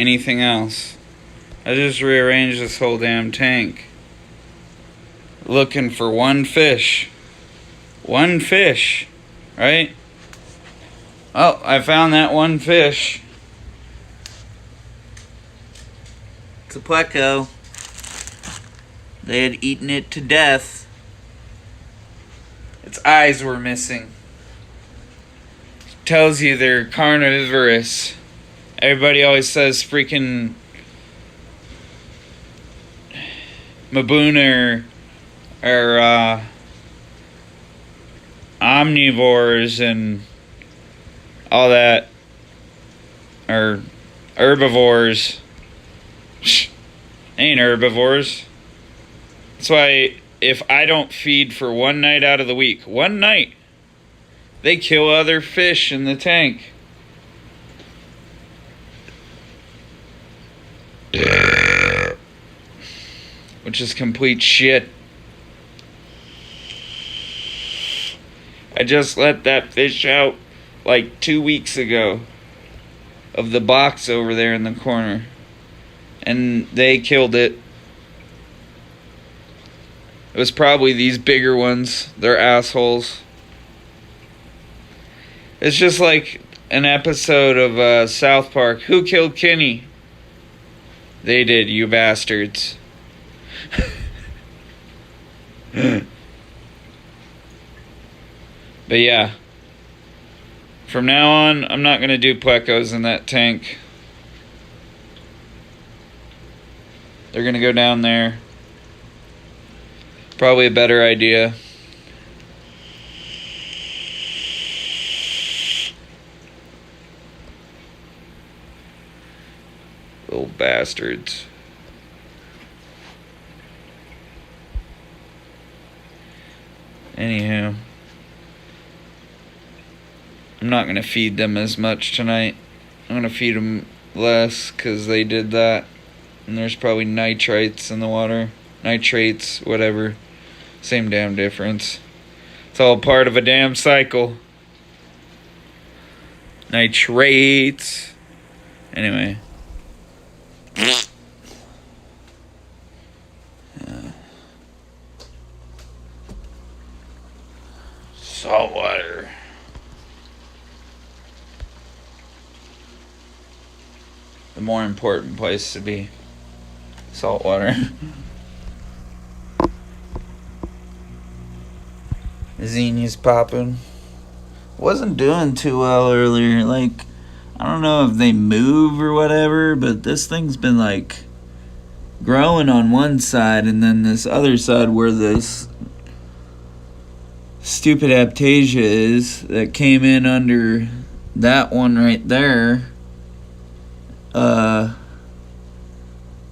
anything else. I just rearranged this whole damn tank. Looking for one fish. One fish. Right? Oh, I found that one fish. It's a pleco. They had eaten it to death. Its eyes were missing. Tells you they're carnivorous. Everybody always says freaking Maboon are omnivores and all that, or herbivores. Ain't herbivores. That's why if I don't feed for one night out of the week, one night, they kill other fish in the tank. Which is complete shit. I just let that fish out like 2 weeks ago of the box over there in the corner. And they killed it. It was probably these bigger ones. They're assholes. It's just like an episode of South Park. Who killed Kenny? They did, you bastards. But yeah. From now on, I'm not going to do plecos in that tank. They're going to go down there. Probably a better idea. Little bastards. Anywho. I'm not going to feed them as much tonight. I'm going to feed them less because they did that. And there's probably nitrites in the water. Nitrates, whatever. Same damn difference. It's all part of a damn cycle. Nitrates. Anyway. Salt water. The more important place to be. Salt water. Zinnia's popping. Wasn't doing too well earlier. Like, I don't know if they move or whatever, but this thing's been like growing on one side, and then this other side where this stupid Aptasia is that came in under that one right there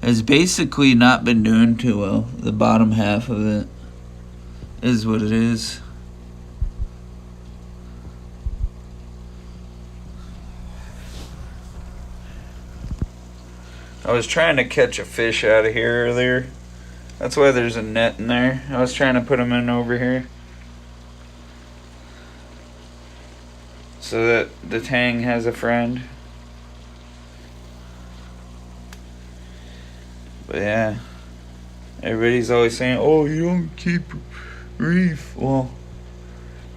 has basically not been doing too well. The bottom half of it is what it is. I was trying to catch a fish out of here earlier. That's why there's a net in there. I was trying to put them in over here so that the tang has a friend. But yeah, everybody's always saying, oh, you don't keep reef. Well,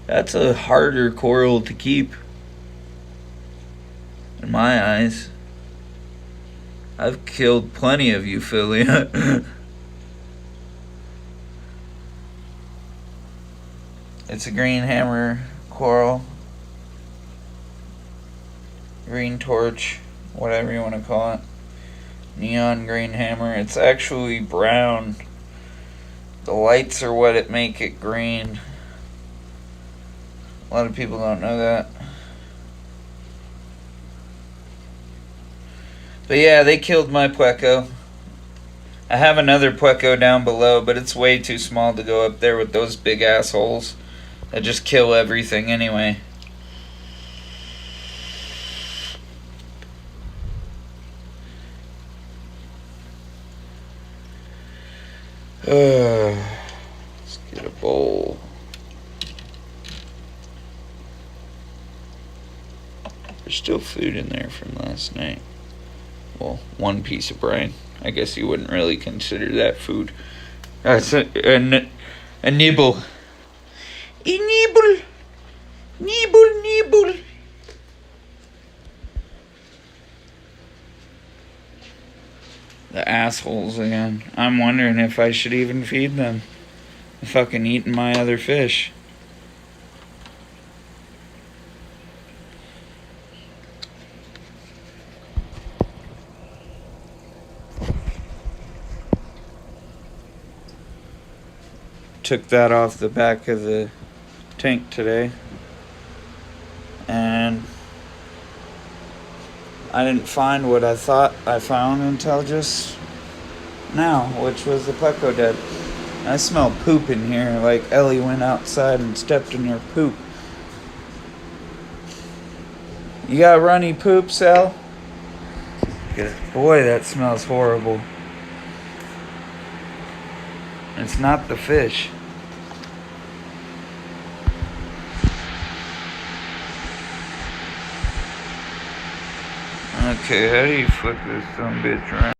that's a harder coral to keep in my eyes. I've killed plenty of Euphyllia. It's a green hammer coral. Green torch, whatever you want to call it. Neon green hammer. It's actually brown. The lights are what make it green. A lot of people don't know that. But yeah, they killed my pleco. I have another pleco down below, but it's way too small to go up there with those big assholes that just kill everything anyway. Let's get a bowl. There's still food in there from last night. Well, one piece of brain. I guess you wouldn't really consider that food. That's a nibble. A nibble. Nibble, nibble. The assholes again. I'm wondering if I should even feed them. They're fucking eating my other fish. Took that off the back of the tank today. And I didn't find what I thought I found until just now, which was the pleco dead. I smell poop in here, like Ellie went outside and stepped in her poop. You got runny poop, Sal? Boy, that smells horrible. It's not the fish. Okay, how do you flip this some bitch around?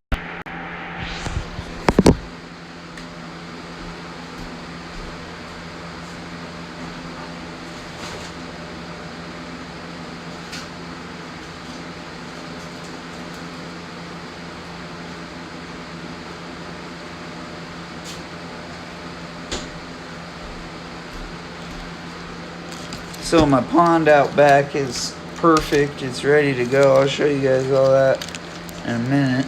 So my pond out back is perfect. It's ready to go. I'll show you guys all that in a minute.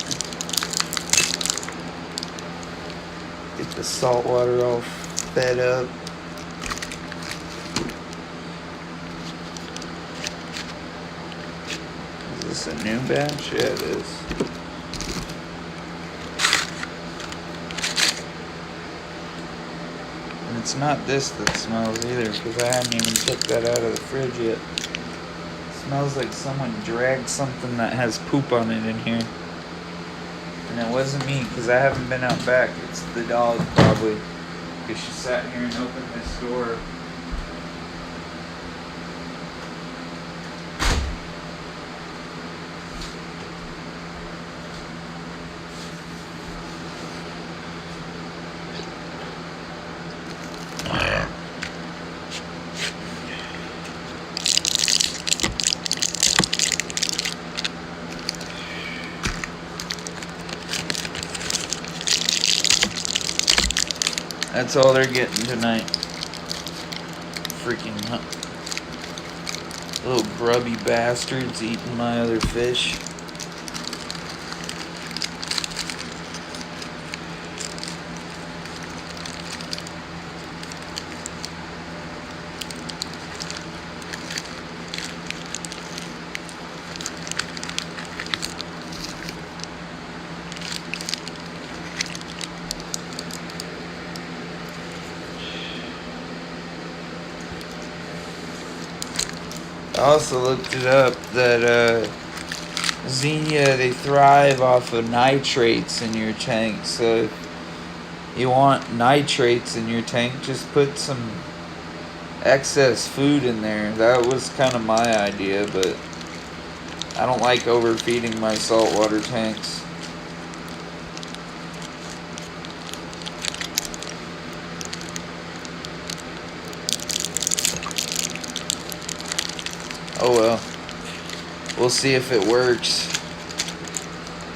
Get the salt water all fed up. Is this a new batch? Yeah, it is. And it's not this that smells either, because I haven't even took that out of the fridge yet. Smells like someone dragged something that has poop on it in here. And it wasn't me, because I haven't been out back. It's the dog, probably. Because she sat here and opened this door. That's all they're getting tonight. Freaking little grubby bastards eating my other fish. I also looked it up that Xenia, they thrive off of nitrates in your tank. So if you want nitrates in your tank, just put some excess food in there. That was kind of my idea, but I don't like overfeeding my saltwater tanks. Oh well. We'll see if it works.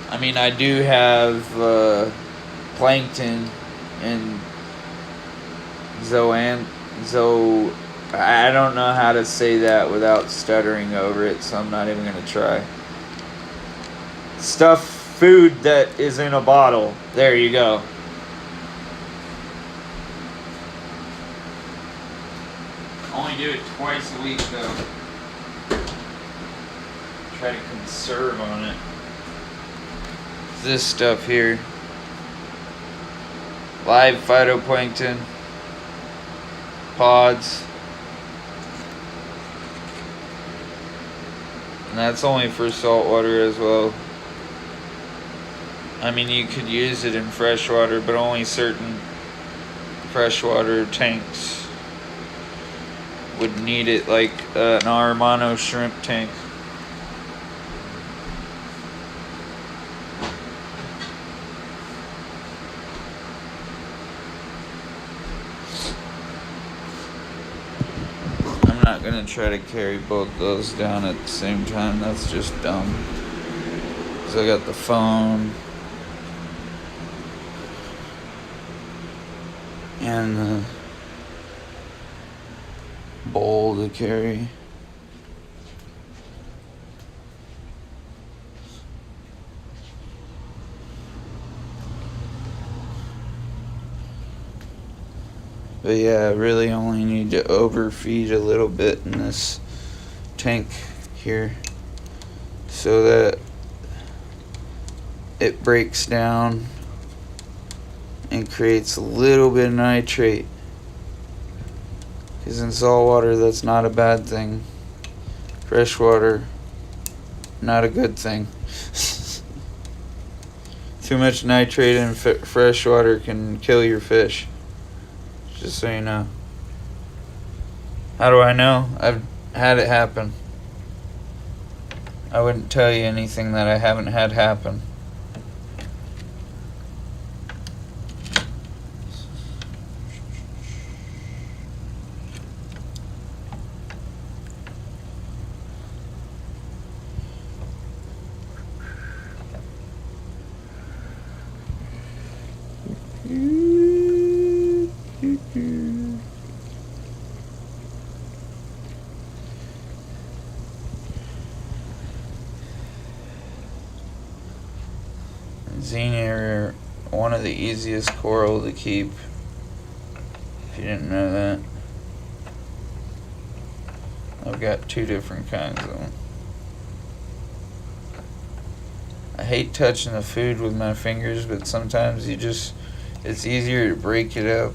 I mean, I do have plankton and I don't know how to say that without stuttering over it, so I'm not even going to try. Food that is in a bottle. There you go. Only do it twice a week, though. Try to conserve on it. This stuff here. Live phytoplankton. Pods. And that's only for saltwater as well. I mean, you could use it in freshwater, but only certain freshwater tanks would need it, like an Armano shrimp tank. gonna try to carry both those down at the same time. That's just dumb. Cause I got the phone and the bowl to carry. But yeah, I really only need to overfeed a little bit in this tank here so that it breaks down and creates a little bit of nitrate. Because in salt water, that's not a bad thing. Freshwater, not a good thing. Too much nitrate in fresh water can kill your fish. Just so you know. How do I know? I've had it happen. I wouldn't tell you anything that I haven't had happen. Xenia are one of the easiest coral to keep. If you didn't know that. I've got 2 different kinds of them. I hate touching the food with my fingers, but sometimes it's easier to break it up.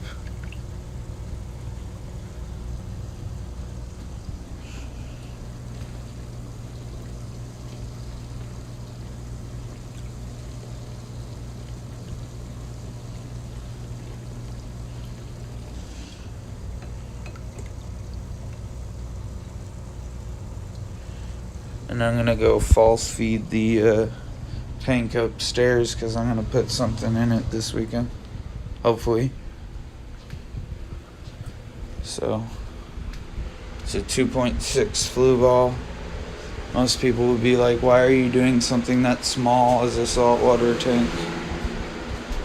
And I'm gonna go false feed the tank upstairs because I'm gonna put something in it this weekend, hopefully. So it's a 2.6 flu ball. Most people would be like, why are you doing something that small as a saltwater tank?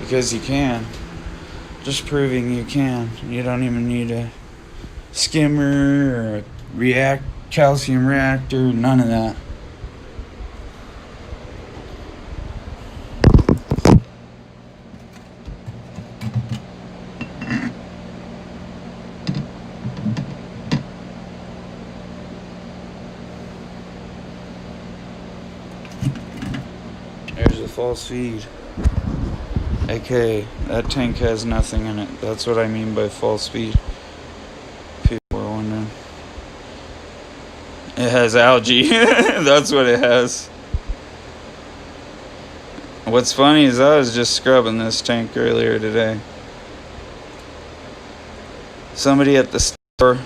Because you can. Just proving you can. You don't even need a skimmer or a calcium reactor, none of that. There's a false feed. Okay, that tank has nothing in it. That's what I mean by false feed. People are wondering. It has algae. That's what it has. What's funny is I was just scrubbing this tank earlier today. Somebody at the store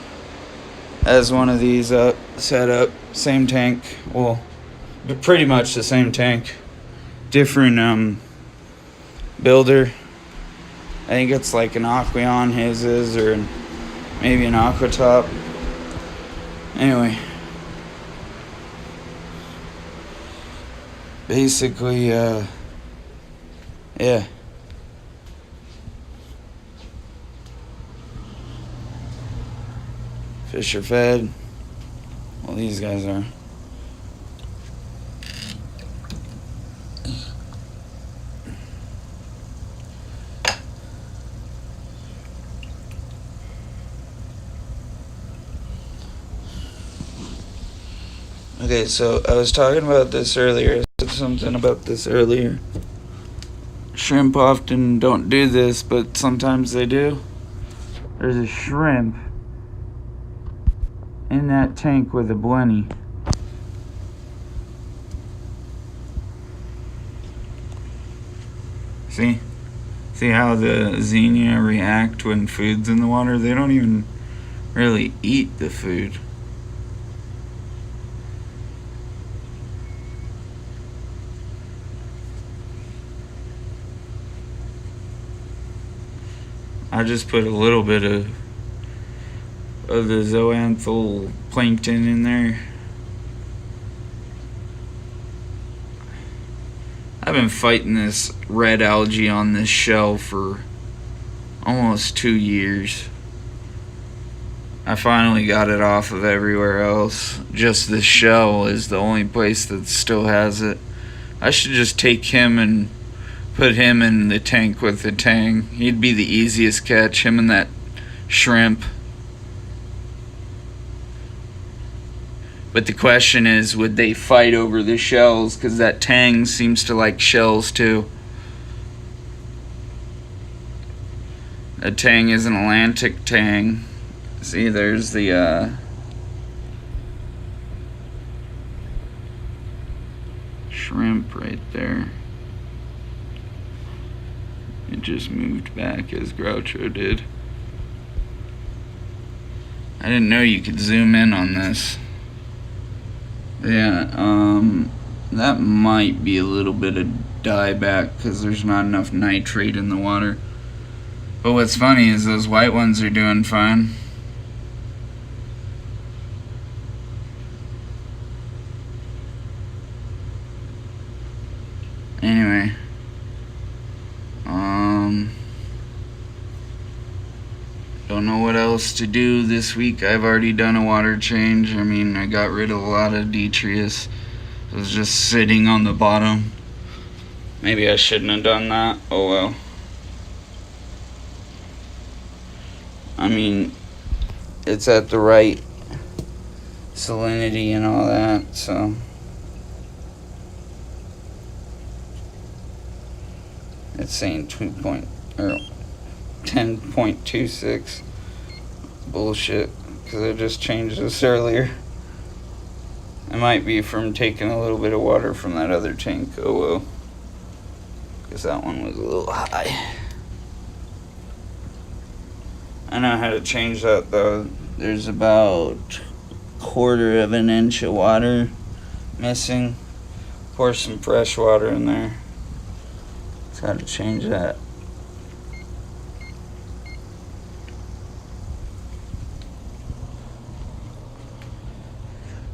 has one of these set up. Same tank. Well, pretty much the same tank. Different builder. I think it's like an Aqueon his is, or maybe an Aquatop. Anyway. Basically, yeah. Fish are fed. Well, these guys are. Okay, so I was talking about this earlier. I said something about this earlier. Shrimp often don't do this, but sometimes they do. There's a shrimp in that tank with a blenny. See? See how the Xenia react when food's in the water? They don't even really eat the food. I just put a little bit of of the zooxanthal plankton in there. I've been fighting this red algae on this shell for almost 2 years. I finally got it off of everywhere else. Just this shell is the only place that still has it. I should just take him and put him in the tank with the tang. He'd be the easiest catch, him and that shrimp. But the question is, would they fight over the shells? Because that tang seems to like shells too. That tang is an Atlantic tang. See, there's the shrimp right there. It just moved back as Groucho did. I didn't know you could zoom in on this. Yeah, that might be a little bit of dieback because there's not enough nitrate in the water. But what's funny is those white ones are doing fine. Anyway, don't know what else to do this week. I've already done a water change. I mean, I got rid of a lot of detritus. It was just sitting on the bottom. Maybe I shouldn't have done that. Oh well. I mean, it's at the right salinity and all that, so. It's saying 10.26. Bullshit, because I just changed this earlier. It might be from taking a little bit of water from that other tank. Oh well, because that one was a little high. I know how to change that though. There's about 1/4 of an inch of water missing. Pour some fresh water in there. That's how to change that.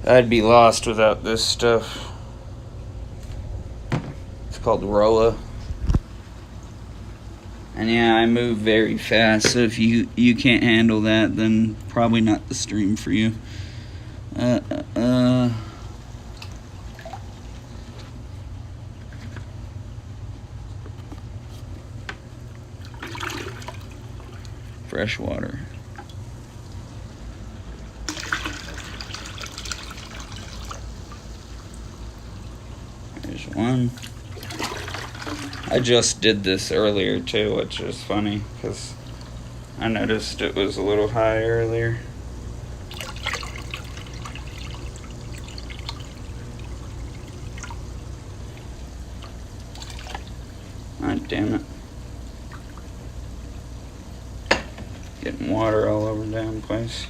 I'd be lost without this stuff. It's called Rolla. And yeah, I move very fast, so if you can't handle that, then probably not the stream for you. Fresh water. There's one. I just did this earlier too, which is funny because I noticed it was a little high earlier. Ah, damn it. Getting water all over the damn place.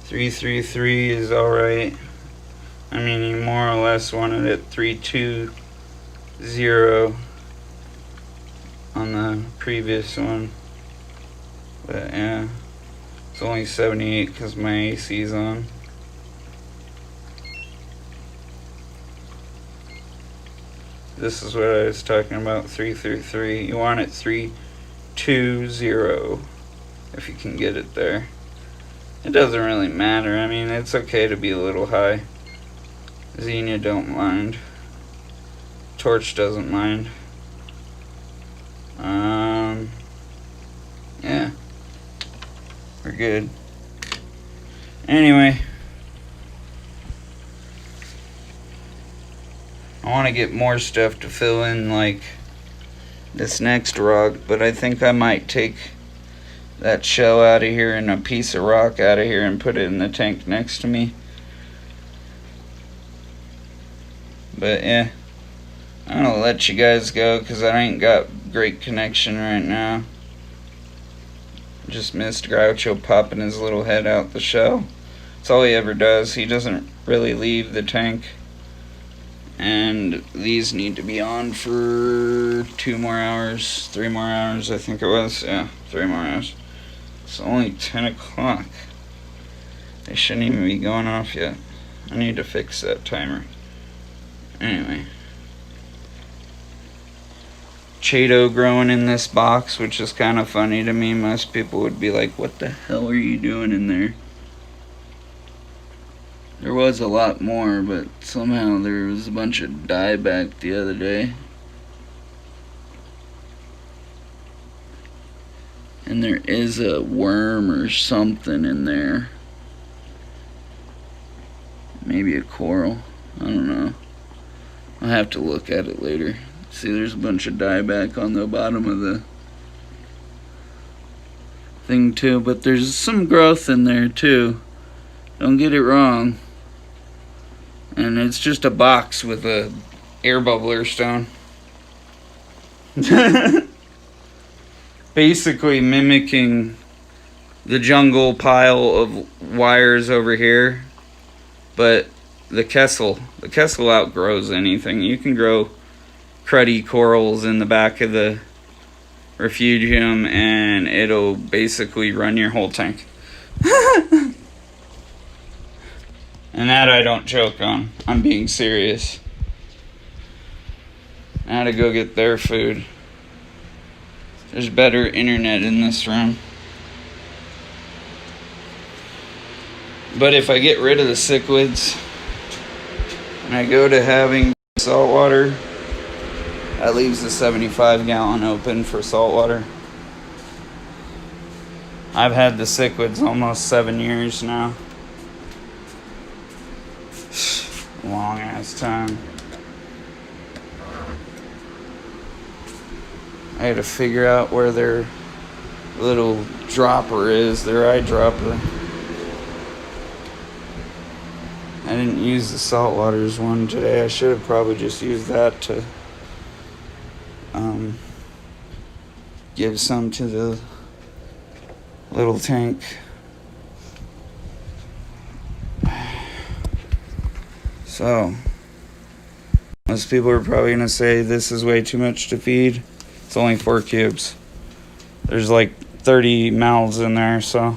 .333 is alright. I mean, you more or less wanted it 320 on the previous one. But yeah, it's only 78 because my AC's on. This is what I was talking about, 333. You want it 320 if you can get it there. It doesn't really matter. I mean, it's okay to be a little high. Xenia don't mind. Torch doesn't mind. Yeah. We're good. Anyway. I want to get more stuff to fill in, like this next rock, but I think I might take that shell out of here and a piece of rock out of here and put it in the tank next to me. But yeah, I'm gonna let you guys go because I ain't got great connection right now. Just missed Groucho popping his little head out the shell. That's all he ever does. He doesn't really leave the tank. And these need to be on for 2 more hours, 3 more hours, I think it was. Yeah, 3 more hours. It's only 10 o'clock. They shouldn't even be going off yet. I need to fix that timer. Anyway. Chaeto growing in this box, which is kind of funny to me. Most people would be like, what the hell are you doing in there? There was a lot more, but somehow there was a bunch of dieback the other day. And there is a worm or something in there. Maybe a coral. I don't know. I'll have to look at it later. See, there's a bunch of dieback on the bottom of the thing too, but there's some growth in there too. Don't get it wrong. And it's just a box with a air bubbler stone. Basically mimicking the jungle pile of wires over here. But the Kessel outgrows anything. You can grow cruddy corals in the back of the refugium and it'll basically run your whole tank. And that I don't joke on. I'm being serious. I had to go get their food. There's better internet in this room. But if I get rid of the cichlids and I go to having salt water, that leaves the 75-gallon open for salt water. I've had the cichlids almost 7 years now. Long ass time. I had to figure out where their little dropper is, their eye dropper. I didn't use the saltwaters one today. I should have probably just used that to give some to the little tank. So, most people are probably going to say this is way too much to feed. It's only 4 cubes. There's like 30 mouths in there, so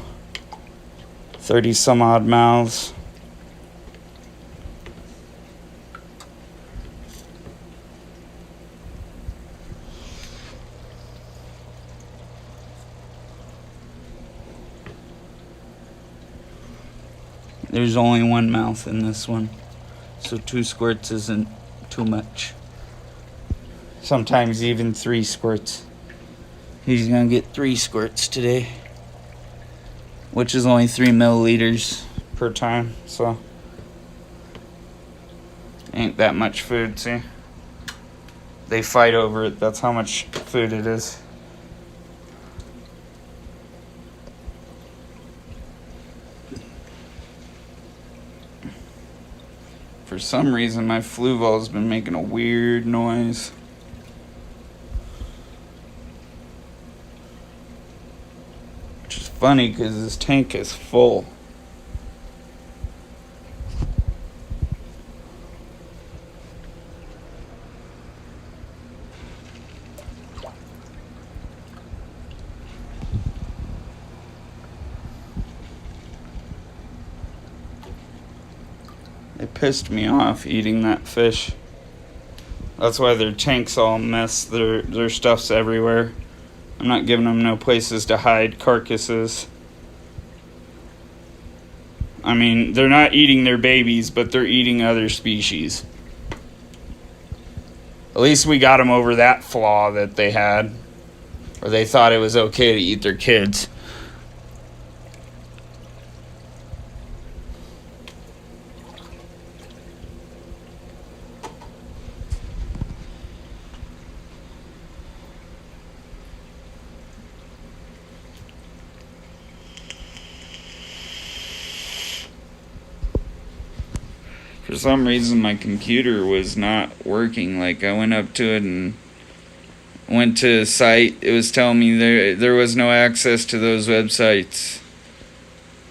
30 some odd mouths. There's only 1 mouth in this one. So 2 squirts isn't too much. Sometimes even 3 squirts. He's gonna get 3 squirts today, which is only 3 milliliters per time, so ain't that much food, see? They fight over it, that's how much food it is. For some reason, my Fluval's been making a weird noise. Which is funny because this tank is full. They pissed me off eating that fish. That's why their tank's all messed. Their stuff's everywhere. I'm not giving them no places to hide carcasses. I mean, they're not eating their babies, but they're eating other species. At least we got them over that flaw that they had. Or they thought it was okay to eat their kids. For some reason my computer was not working. Like, I went up to it and went to a site. It was telling me there was no access to those websites.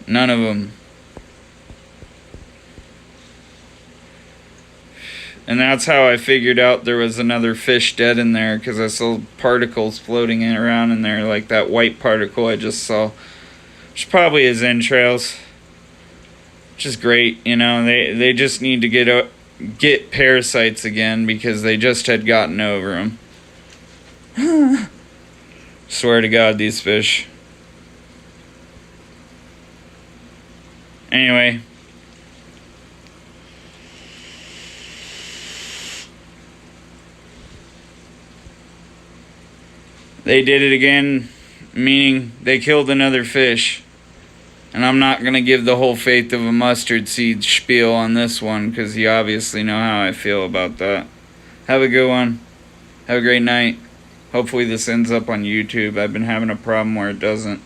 None of them. And that's how I figured out there was another fish dead in there, because I saw particles floating around in there, like that white particle I just saw, which probably is entrails, which is great. You know, they just need to get parasites again, because they just had gotten over them. Swear to God, these fish. Anyway. They did it again, meaning they killed another fish. And I'm not going to give the whole faith of a mustard seed spiel on this one, because you obviously know how I feel about that. Have a good one. Have a great night. Hopefully this ends up on YouTube. I've been having a problem where it doesn't.